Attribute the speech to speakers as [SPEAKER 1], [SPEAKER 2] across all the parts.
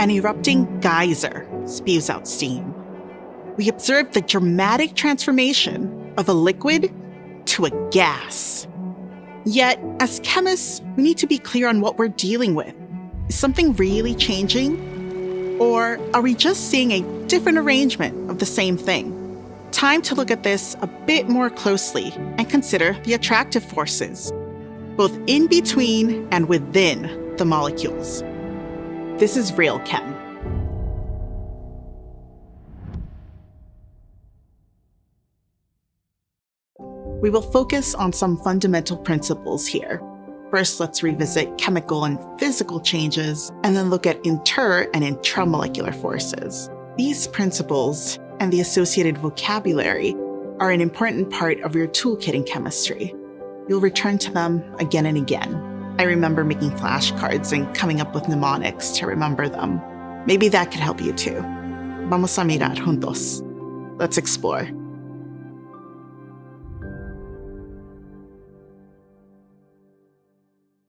[SPEAKER 1] an erupting geyser spews out steam. We observe the dramatic transformation of a liquid to a gas. Yet, as chemists, we need to be clear on what we're dealing with. Is something really changing? Or are we just seeing a different arrangement of the same thing? Time to look at this a bit more closely and consider the attractive forces, both in between and within the molecules. This is Real Chem. We will focus on some fundamental principles here. First, let's revisit chemical and physical changes, and then look at inter- and intramolecular forces. These principles and the associated vocabulary are an important part of your toolkit in chemistry. You'll return to them again and again. I remember making flashcards and coming up with mnemonics to remember them. Maybe that could help you too. Vamos a mirar juntos. Let's explore.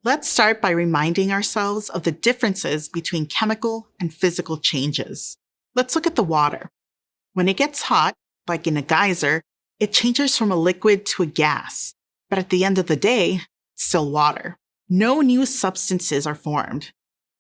[SPEAKER 1] Let's start by reminding ourselves of the differences between chemical and physical changes. Let's look at the water. When it gets hot, like in a geyser, it changes from a liquid to a gas. But at the end of the day, it's still water. No new substances are formed.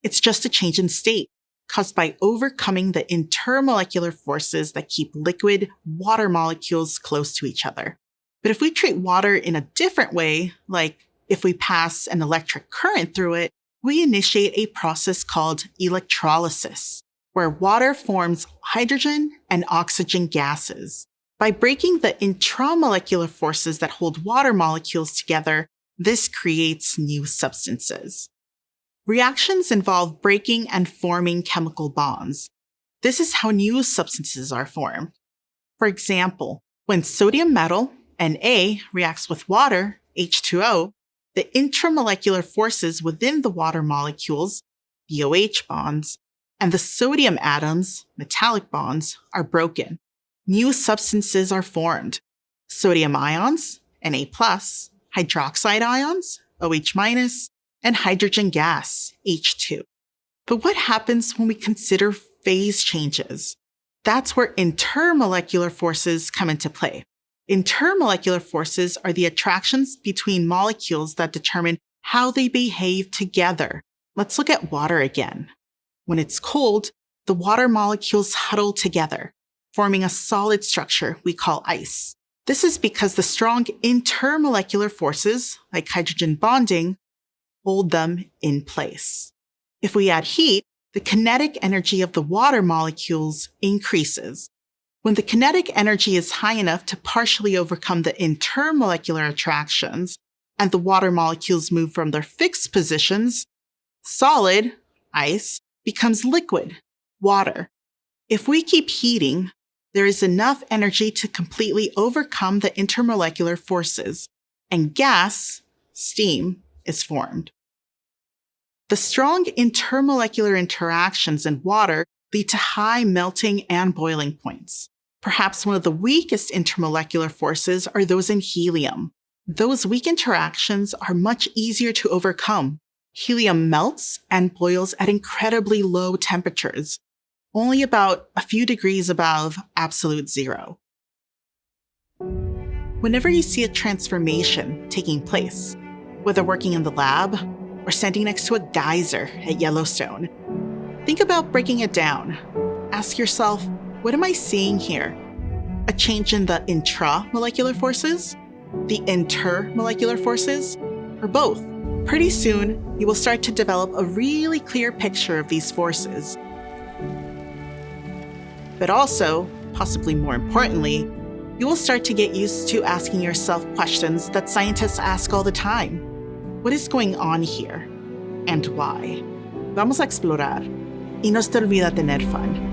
[SPEAKER 1] It's just a change in state, caused by overcoming the intermolecular forces that keep liquid water molecules close to each other. But if we treat water in a different way, like if we pass an electric current through it, we initiate a process called electrolysis, where water forms hydrogen and oxygen gases. By breaking the intramolecular forces that hold water molecules together, this creates new substances. Reactions involve breaking and forming chemical bonds. This is how new substances are formed. For example, when sodium metal, Na, reacts with water, H2O, the intramolecular forces within the water molecules, BOH bonds, and the sodium atoms, metallic bonds, are broken. New substances are formed. Sodium ions, Na+, hydroxide ions, OH-, and hydrogen gas, H2. But what happens when we consider phase changes? That's where intermolecular forces come into play. Intermolecular forces are the attractions between molecules that determine how they behave together. Let's look at water again. When it's cold, the water molecules huddle together, forming a solid structure we call ice. This is because the strong intermolecular forces, like hydrogen bonding, hold them in place. If we add heat, the kinetic energy of the water molecules increases. When the kinetic energy is high enough to partially overcome the intermolecular attractions and the water molecules move from their fixed positions, solid, ice, becomes liquid, water. If we keep heating, there is enough energy to completely overcome the intermolecular forces, and gas, steam, is formed. The strong intermolecular interactions in water lead to high melting and boiling points. Perhaps one of the weakest intermolecular forces are those in helium. Those weak interactions are much easier to overcome. Helium melts and boils at incredibly low temperatures, only about a few degrees above absolute zero. Whenever you see a transformation taking place, whether working in the lab or standing next to a geyser at Yellowstone, think about breaking it down. Ask yourself, what am I seeing here? A change in the intramolecular forces? The intermolecular forces? Or both? Pretty soon, you will start to develop a really clear picture of these forces. But also, possibly more importantly, you will start to get used to asking yourself questions that scientists ask all the time. What is going on here? And why? Vamos a explorar. Y no se te olvida tener fun.